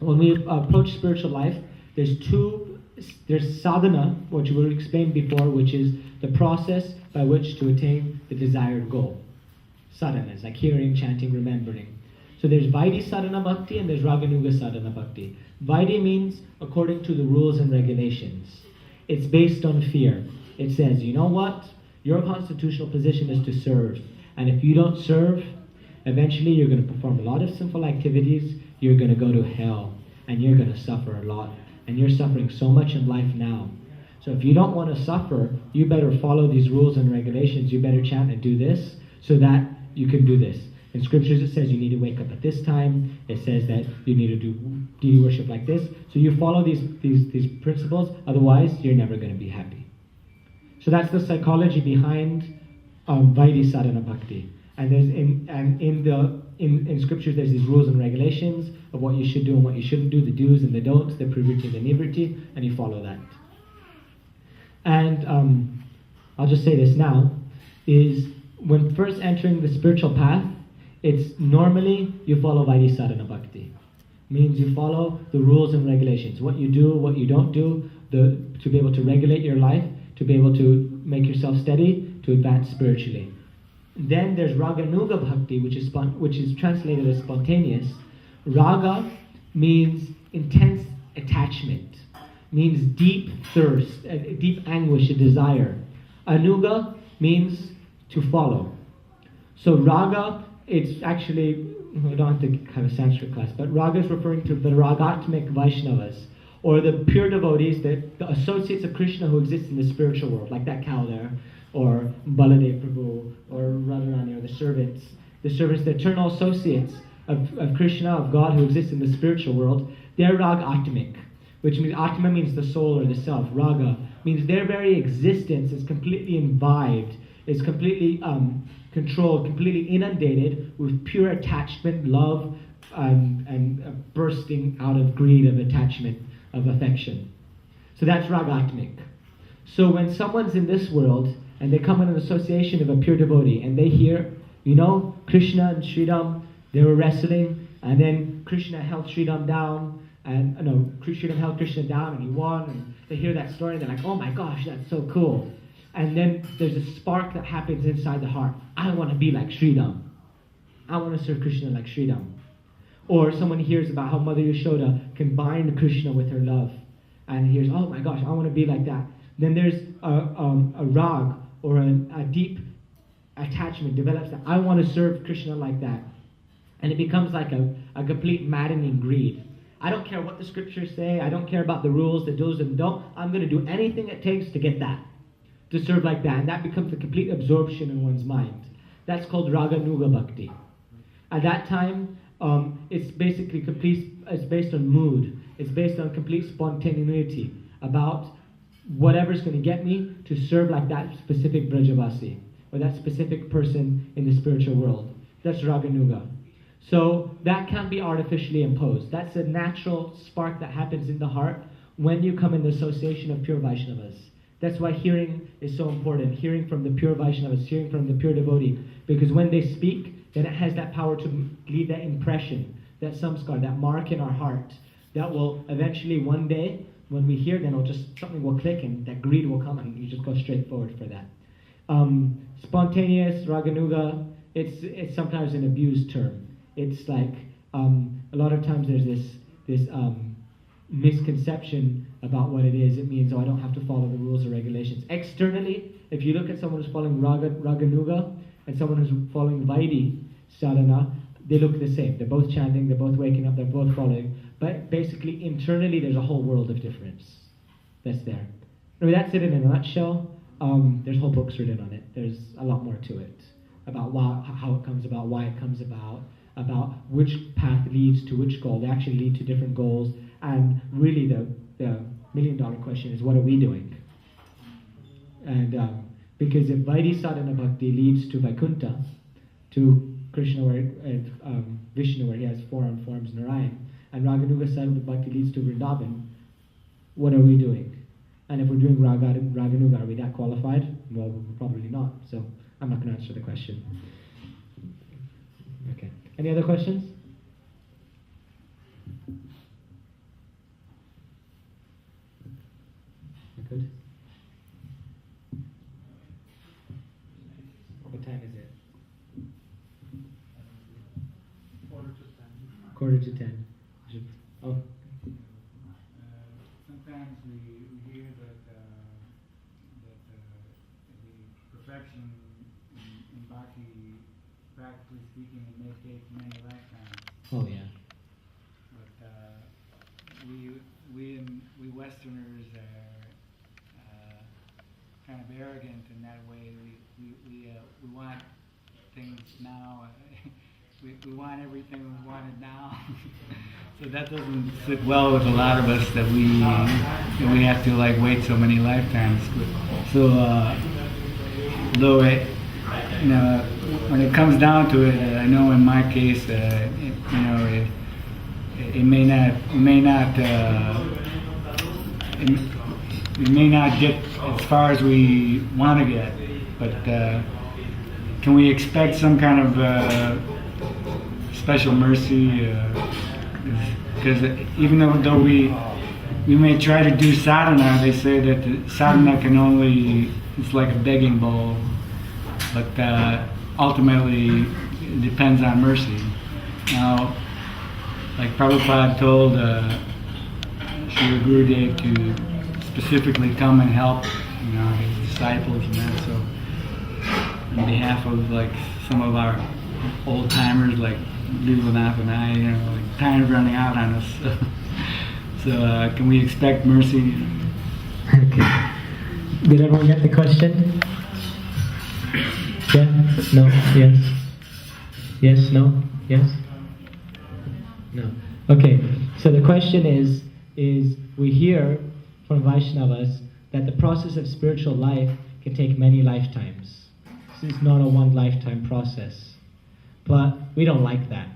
when we approach spiritual life, there's sadhana, which we explained before, which is the process by which to attain the desired goal. Sadhanas, like hearing, chanting, remembering. So there's Vaidhi sadhana bhakti and there's Raganuga sadhana bhakti. Vaidhi means according to the rules and regulations. It's based on fear. It says, you know what? Your constitutional position is to serve. And if you don't serve, eventually you're going to perform a lot of sinful activities, you're going to go to hell, and you're going to suffer a lot. And you're suffering so much in life now. So if you don't want to suffer, you better follow these rules and regulations. You better chant and do this so that you can do this. In scriptures it says you need to wake up at this time. It says that you need to do deity worship like this. So you follow these principles, otherwise you're never going to be happy. So that's the psychology behind Vaidhi sadhana bhakti. And there's in scriptures there's these rules and regulations of what you should do and what you shouldn't do, the do's and the don'ts, the pravritti and the nivritti, and you follow that. And I'll just say this now, is when first entering the spiritual path, it's normally you follow Vaidhi sadhana bhakti. Means you follow the rules and regulations, what you do, what you don't do, to be able to regulate your life, to be able to make yourself steady, to advance spiritually. Then there's Raganuga bhakti, which is translated as spontaneous. Raga means intense attachment, means deep thirst, a deep anguish, a desire. Anuga means to follow. So raga, it's actually, we don't have to have a Sanskrit class, but raga is referring to the ragatmik Vaishnavas, or the pure devotees, the associates of Krishna who exist in the spiritual world, like that cow there, or Baladev Prabhu, or Radharani, or the servants, the eternal associates of Krishna, of God who exists in the spiritual world. They're ragatmik, which means atma means the soul or the self. Raga means their very existence is completely imbibed, is completely controlled, completely inundated with pure attachment, love, and bursting out of greed, of attachment, of affection. So that's ragatmik. So when someone's in this world and they come in an association of a pure devotee and they hear, you know, Krishna and Sridham, they were wrestling, and then Krishna held Sridham down, and Sridham held Krishna down and he won, and they hear that story and they're like, oh my gosh, that's so cool. And then there's a spark that happens inside the heart. I want to be like Sridham. I want to serve Krishna like Sridham. Or someone hears about how Mother Yashoda can bind Krishna with her love, and hears, oh my gosh, I want to be like that. Then there's a rag, or a deep attachment develops that I want to serve Krishna like that. And it becomes like a complete maddening greed. I don't care what the scriptures say. I don't care about the rules, the do's and don't. I'm going to do anything it takes to get that, to serve like that. And that becomes a complete absorption in one's mind. That's called Raganuga Bhakti. At that time, it's basically complete. It's based on mood. It's based on complete spontaneity about whatever's going to get me to serve like that specific Brajavasi, or that specific person in the spiritual world. That's Raganuga. So that can't be artificially imposed. That's a natural spark that happens in the heart when you come in the association of pure Vaishnavas. That's why hearing is so important. Hearing from the pure Vaishnavas, hearing from the pure devotee. Because when they speak, then it has that power to leave that impression, that samskar, that mark in our heart, that will eventually one day, when we hear, then something will click and that greed will come and you just go straight forward for that. Spontaneous, Raganuga, it's sometimes an abused term. It's like, a lot of times there's this misconception about what it is. It means, I don't have to follow the rules or regulations. Externally, if you look at someone who's following Raganuga and someone who's following Vaidhi sadhana, they look the same. They're both chanting, they're both waking up, they're both following. But basically, internally, there's a whole world of difference that's there. I mean, that's it in a nutshell. There's whole books written on it. There's a lot more to it, about how it comes about, why it comes about which path leads to which goal. They actually lead to different goals. And really, the million-dollar question is, what are we doing? And because if Vaidhi sadhana bhakti leads to Vaikuntha, to Krishna, Vishnu, where he has 4 forms, Narayan, and Raganuga sadhana bhakti leads to Vrindavan, what are we doing? And if we're doing Raganuga, are we that qualified? Well, we're probably not. So I'm not going to answer the question. Okay. Any other questions? Good. What time is it? 9:45. Oh. Sometimes we hear that the perfection in bhakti, practically speaking, it may take many lifetimes. Oh yeah. But we Westerners are kind of arrogant in that way. We want things now. We want everything we wanted now. So that doesn't sit well with a lot of us, that we have to like wait so many lifetimes. So though it, when it comes down to it, I know in my case, it may not get as far as we want to get, but can we expect some kind of special mercy? Because even though we may try to do sadhana, they say that the sadhana it's like a begging bowl, but ultimately it depends on mercy. Now, like Prabhupada told Sri Gurudeva to specifically come and help, his disciples and that. So, on behalf of like some of our old timers, like Lilanath and I, like time's running out on us. So, can we expect mercy? Okay. Did everyone get the question? Yeah? No? Yes? Yes? No? Yes? No. Okay. So the question is we hear from Vaishnavas that the process of spiritual life can take many lifetimes. This is not a one lifetime process. But we don't like that.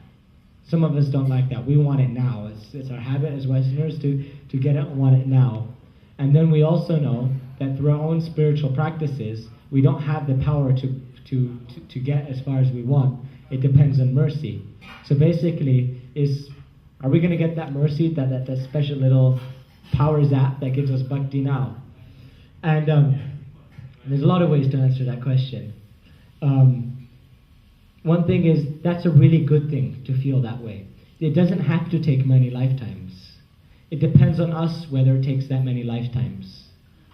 Some of us don't like that. We want it now. It's our habit as Westerners to get it and want it now. And then we also know that through our own spiritual practices, we don't have the power to get as far as we want. It depends on mercy. So basically, are we going to get that mercy, that special little power zap that gives us bhakti now? And there's a lot of ways to answer that question. One thing is, that's a really good thing to feel that way. It doesn't have to take many lifetimes. It depends on us whether it takes that many lifetimes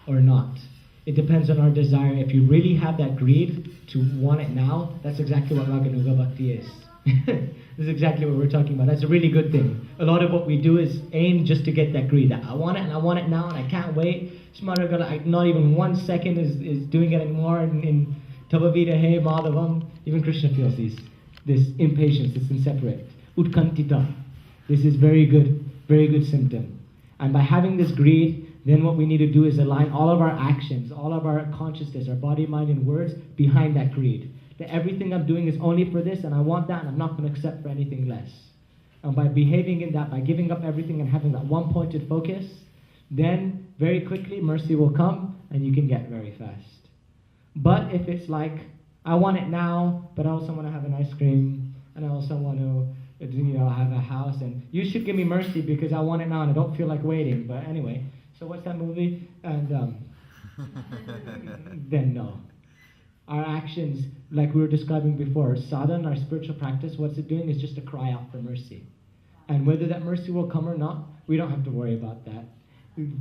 or not. It depends on our desire. If you really have that greed to want it now, that's exactly what Raganuga Bhakti is. This is exactly what we're talking about. That's a really good thing. A lot of what we do is aim just to get that greed. I want it and I want it now and I can't wait. Not even 1 second is doing it anymore. In Tavavida He Madhavam, even Krishna feels this impatience, this inseparate. Utkantita. This is very good symptom. And by having this greed, then what we need to do is align all of our actions, all of our consciousness, our body, mind, and words behind that greed. That everything I'm doing is only for this, and I want that, and I'm not going to accept for anything less. And by behaving in that, by giving up everything and having that one-pointed focus, then very quickly mercy will come, and you can get very fast. But if it's like, I want it now, but I also want to have an ice cream, and I also want to have a house, and you should give me mercy because I want it now and I don't feel like waiting. But anyway, so what's that movie? And then no. Our actions, like we were describing before, sadhana, our spiritual practice, what's it doing is just a cry out for mercy. And whether that mercy will come or not, we don't have to worry about that.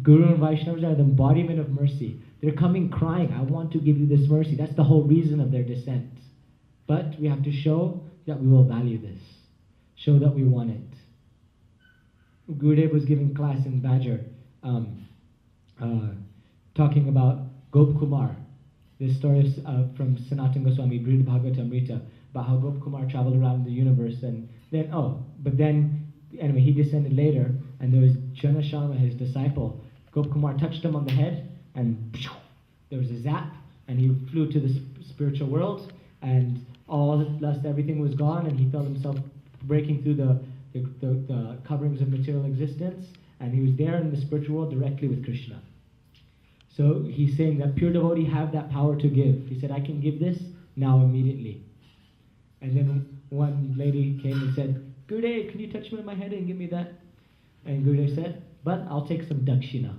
Guru and Vaishnavas are the embodiment of mercy. They're coming crying, I want to give you this mercy. That's the whole reason of their descent. But we have to show that we will value this. Show that we want it. Gurudeva was giving class in Badger, talking about Gop Kumar. This story from Sanatana Goswami, Brihad Bhagavatamrita, about how Gop Kumar traveled around the universe, and then, anyway, he descended later, and there was Jana Sharma, his disciple. Gop Kumar touched him on the head, and there was a zap, and he flew to the spiritual world, and all the lust, everything was gone, and he felt himself breaking through the coverings of material existence, and he was there in the spiritual world directly with Krishna. So he's saying that pure devotee have that power to give. He said, I can give this now immediately. And then one lady came and said, Gurudev, can you touch me on my head and give me that? And Gurudev said, but I'll take some dakshina.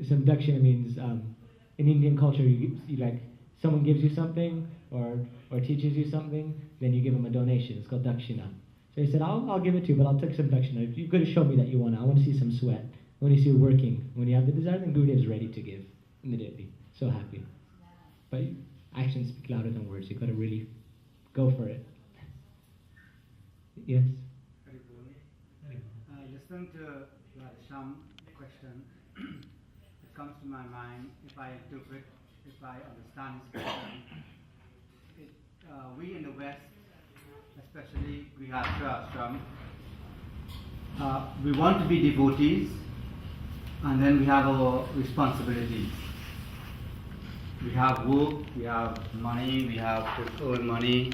Some dakshina means in Indian culture, you like someone gives you something or teaches you something, then you give them a donation. It's called dakshina. So he said, I'll give it to you, but I'll take some dakshina. You've got to show me that you want it. I want to see some sweat. I want to see you working. When you have the desire, then Gurudeva is ready to give immediately. So happy. But actions speak louder than words. You've got to really go for it. Yes? Listen to some question. It comes to my mind if I interpret, if I understand his question. We in the West, especially Grihastha ashram, we want to be devotees, and then we have our responsibilities. We have work, we have money, we have to earn money,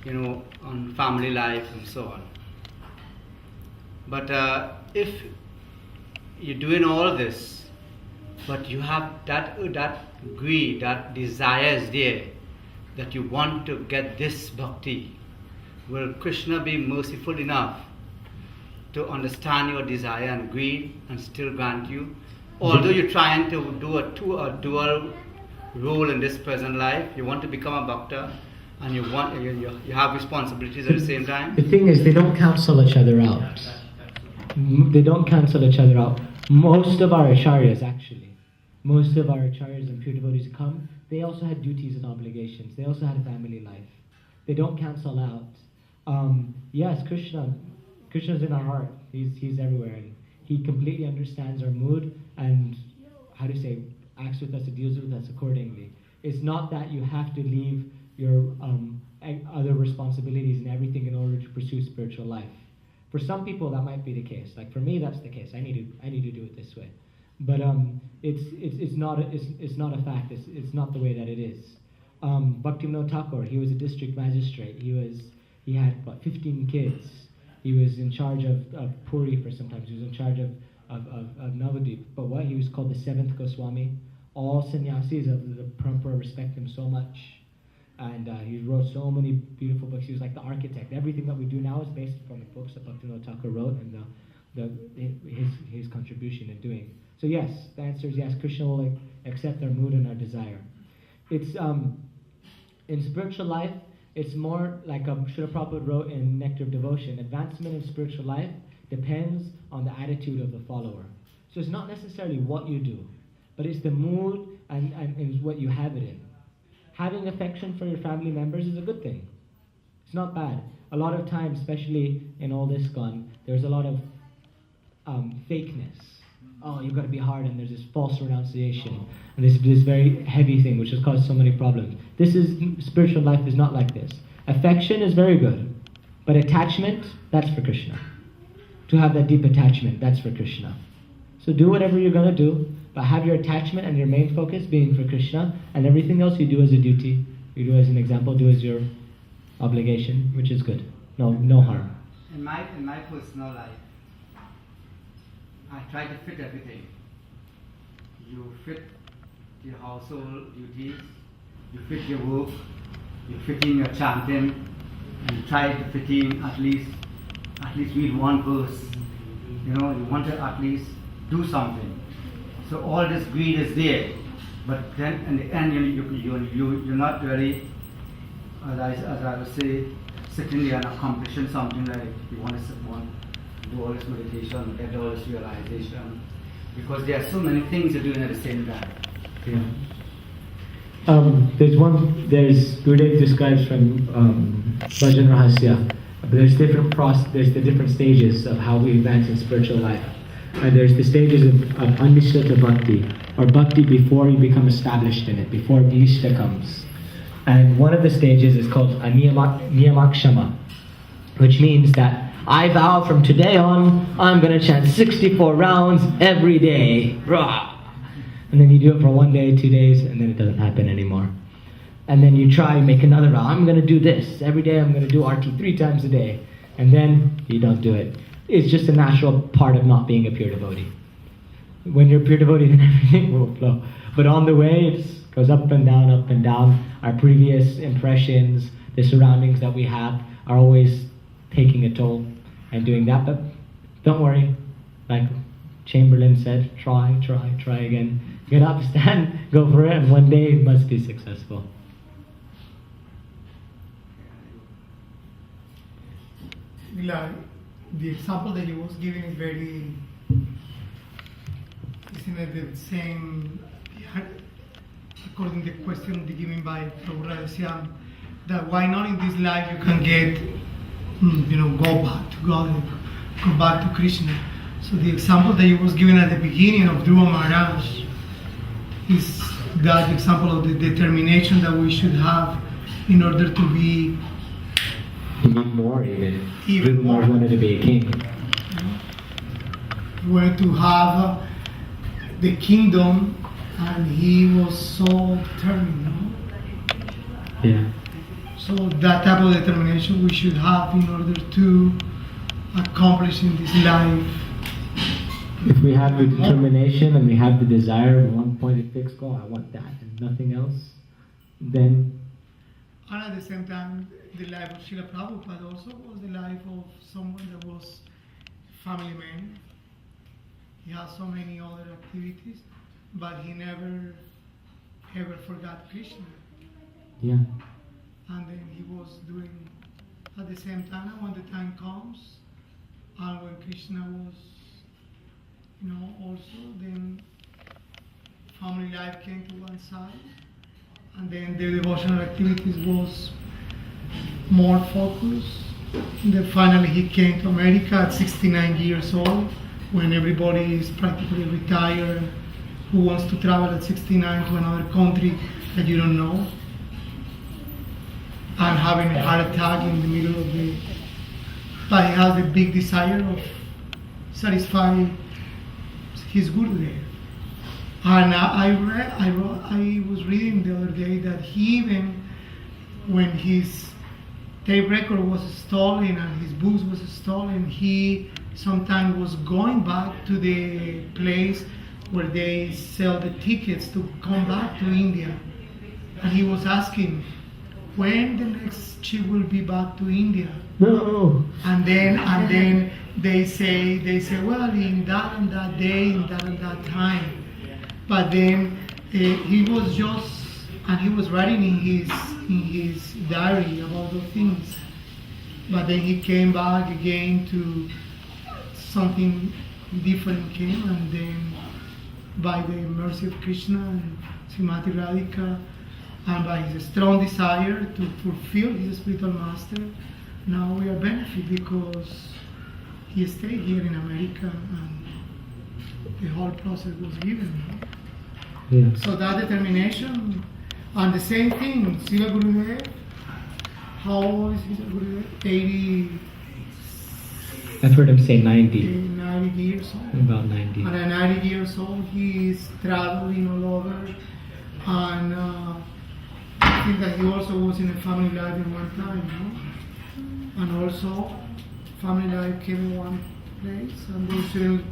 on family life and so on. But if you're doing all this, but you have that greed, that desire is there, that you want to get this bhakti, will Krishna be merciful enough to understand your desire and greed and still grant you? Although you're trying to do a dual role in this present life, you want to become a bhakta and you have responsibilities at the same time. The thing is, they don't cancel each other out. They don't cancel each other out. Most of our acharyas and pure devotees who come, they also had duties and obligations. They also had a family life. They don't cancel out. Yes, Krishna's in our heart. He's everywhere. And he completely understands our mood and, acts with us, deals with us accordingly. It's not that you have to leave your other responsibilities and everything in order to pursue spiritual life. For some people, that might be the case. Like for me, that's the case. I need to do it this way. But it's not a fact. It's not the way that it is. Bhaktivinoda Thakur, he was a district magistrate. He had 15 kids. He was in charge of Puri for sometimes. He was in charge of Navadvip. But he was called the seventh Goswami. All sannyasis of the Parampara respect him so much. And he wrote so many beautiful books. He was like the architect. Everything that we do now is based from the books that Bhaktivinoda Thakur wrote and his contribution in doing. So yes, the answer is yes. Krishna will accept our mood and our desire. It's in spiritual life, it's more like Srila Prabhupada wrote in Nectar of Devotion. Advancement in spiritual life depends on the attitude of the follower. So it's not necessarily what you do, but it's the mood and what you have it in. Having affection for your family members is a good thing. It's not bad. A lot of times, especially in all this gone, there's a lot of fakeness. Oh, you've got to be hard, and there's this false renunciation, and this very heavy thing which has caused so many problems. Spiritual life is not like this. Affection is very good, but attachment, that's for Krishna. To have that deep attachment, that's for Krishna. So do whatever you're going to do, but have your attachment and your main focus being for Krishna, and everything else you do as a duty, you do as an example, do as your obligation, which is good. No harm. In my personal life, I try to fit everything. You fit your household duties, you fit your work, you fit in your chanting, and you try to fit in at least read one verse. You want to at least do something. So all this greed is there, but then in the end you're not really, as I would say, sitting there and accomplishing something like you want to do all this meditation, get all this realization, because there are so many things you're doing at the same time. Yeah. There's Gurudeva describes from Bhajan Rahasya, but there's the different stages of how we advance in spiritual life. There's the stages of Anishtata Bhakti, or Bhakti before you become established in it, before Nishta comes. And one of the stages is called Niyamakshama, which means that I vow from today on, I'm going to chant 64 rounds every day. Rah! And then you do it for 1 day, 2 days, and then it doesn't happen anymore. And then you try and make another vow. I'm going to do this. Every day I'm going to do RT 3 times a day. And then you don't do it. It's just a natural part of not being a pure devotee. When you're a pure devotee, then everything will flow. But on the way, it goes up and down, up and down. Our previous impressions, the surroundings that we have, are always taking a toll and doing that. But don't worry. Chamberlain said, try again. Get up, stand, go for it, and one day it must be successful. Like, the example that you was giving is very, isn't it the same, according to the question given by Prabhupada, that why not in this life you can get, go back to God, go back to Krishna. So the example that you was given at the beginning of Dhruva Maharaj is that example of the determination that we should have in order to be Even more. Dhruva Maharaj wanted to be a king. He wanted to have the kingdom, and he was so determined. Yeah. So that type of determination we should have in order to accomplish in this life. If we have the determination and we have the desire of one pointed fixed goal, I want that and nothing else, then... And at the same time, the life of Srila Prabhupada also was the life of someone that was family man. He had so many other activities, but he never ever forgot Krishna. Yeah. And then he was doing at the same time when the time comes, and when Krishna was, also then family life came to one side, and then the devotional activities was more focused. Then finally he came to America at 69 years old, when everybody is practically retired. Who wants to travel at 69 to another country that you don't know? And having a heart attack in the middle of the... But he has a big desire of satisfying his Gurudeva. And I was reading the other day that he even, when his tape record was stolen and his books was stolen, he sometimes was going back to the place where they sell the tickets to come back to India. And he was asking, when the next ship will be back to India? No. And then they say, well, in that and that day, in that and that time. But then he was writing in his diary about those things. But then he came back again to something different came, and then by the mercy of Krishna and Srimati Radhika, and by his strong desire to fulfill his spiritual master, now we are benefit because he stayed here in America and the whole process was given. Yeah. So that determination, and the same thing, Srila Gurudeva, how old is Srila Gurudeva? 80. I've heard him say 90. 90 years old. About 90. And at 90 years old, he is traveling all over, and I think that he also was in a family life in one time, and also family life came in one place, and then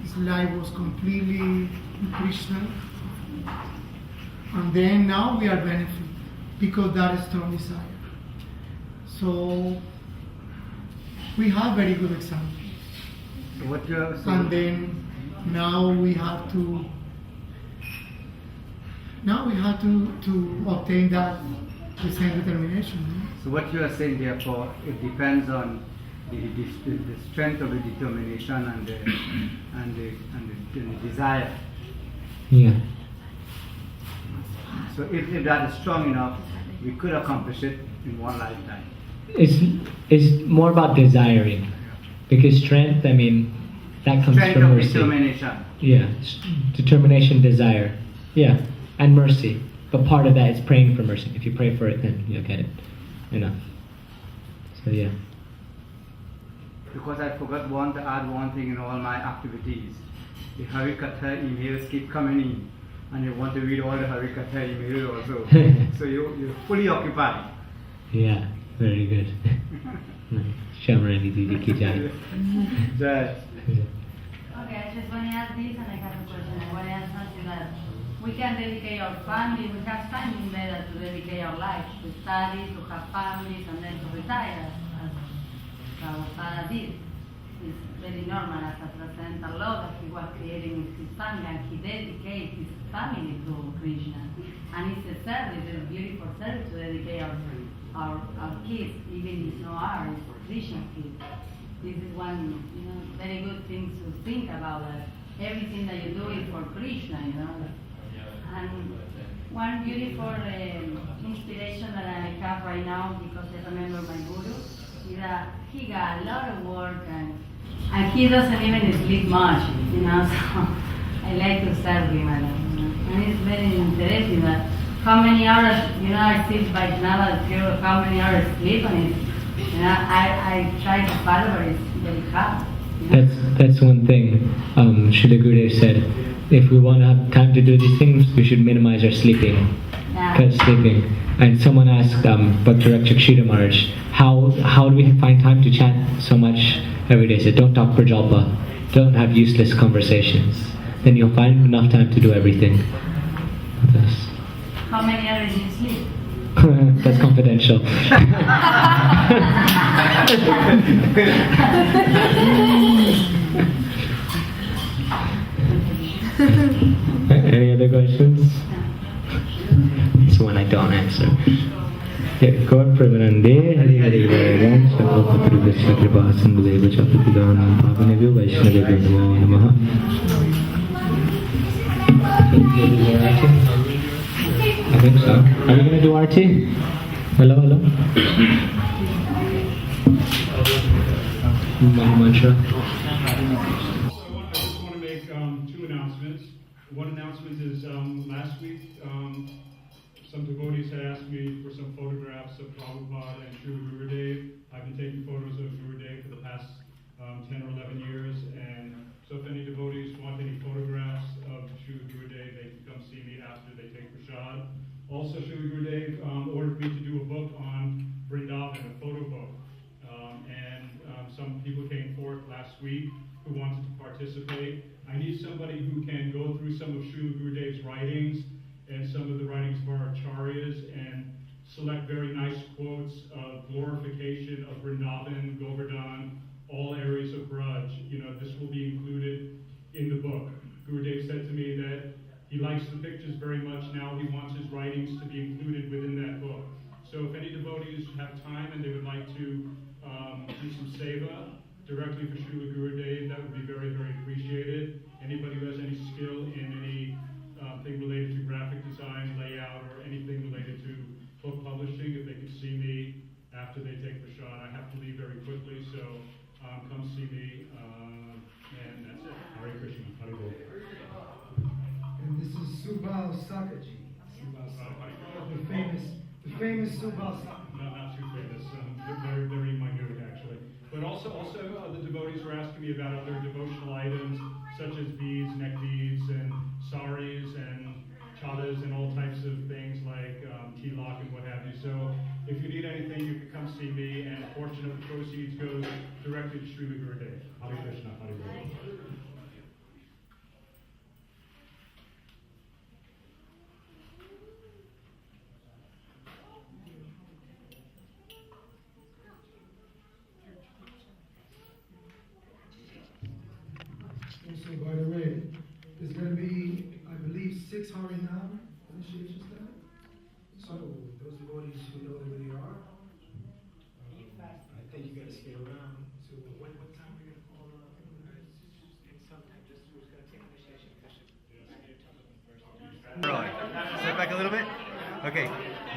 his life was completely in Krishna, and then now we are benefiting because that is strong desire. So we have very good examples. So what you have, And then now we have to obtain that the same determination. So what you are saying, therefore, it depends on the strength of the determination and the desire. Yeah. So if that is strong enough, we could accomplish it in one lifetime. It's more about desiring, because strength, I mean, that comes Strength from of mercy. determination. Yeah, determination, desire. Yeah, and mercy. But part of that is praying for mercy. If you pray for it, then you'll get it. Enough. So yeah. Because I forgot to add one thing in all my activities. The Hare Katha emails keep coming in, and you want to read all the Hare Katha emails also. So you're fully occupied. Yeah, very good. Shamrani Didi ki jai. Jai. Okay, I just want to ask this, and I have a question. I want to ask something that we can dedicate our family, we have time in Veda to dedicate our life to study, to have families, and then to retire, as Prabhupada did. very normal as a transcendental law that he was creating with his Sangha, and he dedicated his family to Krishna. And it's a service, a beautiful service to dedicate our kids, even if no ours, Krishna kids. This is one, very good thing to think about, that everything that you do is for Krishna, And one beautiful inspiration that I have right now, because I remember my Guru, is that he got a lot of work and he doesn't even sleep much, so I like to serve him a lot. And it's very interesting that how many hours, I sit by Nala, how many hours sleep, and I try to follow it, it's very hard. That's one thing Srila Gurudev said. If we want to have time to do these things, we should minimize our sleeping. Cut sleeping. And someone asked Bhakti Rakshak Sridhar Maharaj, how do we find time to chant so much every day? He said, don't talk prajalpa, don't have useless conversations. Then you'll find enough time to do everything. How many hours do you sleep? That's confidential. Any other questions? It's one I don't answer. God Pramanande, Hare Hare Vairang, Shakapa Privishna Kripa Sindhudeva Chapatidanam Pavanebhyo Vaishnavebhyo Namo Namaha. I think so. Are we going to do RT? Hello? Mantra. I just want to make two announcements. One announcement is last week some devotees had asked me for some photographs of Prabhupada and Srila Gurudev. I've been taking photos of Gurudev for the past 10 or 11 years, and so if any devotees want any photographs of Srila Gurudev, they can come see me after they take prasad. Also, Srila Gurudev ordered me to do a book on Vrindavan, a photo book. Some people came forth last week who wanted to participate. I need somebody who can go through some of Srila Gurudev's writings and some of the writings of our acharyas and select very nice quotes of glorification of Vrindavan, Govardhan, all areas of Braj. This will be included in the book. Gurudev said to me that he likes the pictures very much now. He wants his writings to be included within that book. So if any devotees have time and they would like to do some seva directly for Srila Gurudev, that would be very, very appreciated. Anybody who has any skill in any thing related to graphic design, layout, or anything related to book publishing, if they could see me after they take prasad. I have to leave very quickly, so come see me, and that's it. Hare Krishna. Hare Govinda. And this is Subal Sakaji. The famous Subal Sakaji. No, not too famous. Very, very minute, actually. But also, the devotees were asking me about other devotional items, such as beads, neck beads, and saris, and chadas, and all types of things like tilak and what have you. So, if you need anything, you can come see me, and a portion of the proceeds goes directly to Srila Gurudev. Hare Krishna. Hare Govinda. Also, by the way, there's going to be, I believe, 6 Harinam initiations there. So, those devotees who know where they are, I think you got to stay around. So, what time are you going to call Sometime just who's going to take initiation. Step back a little bit. Okay.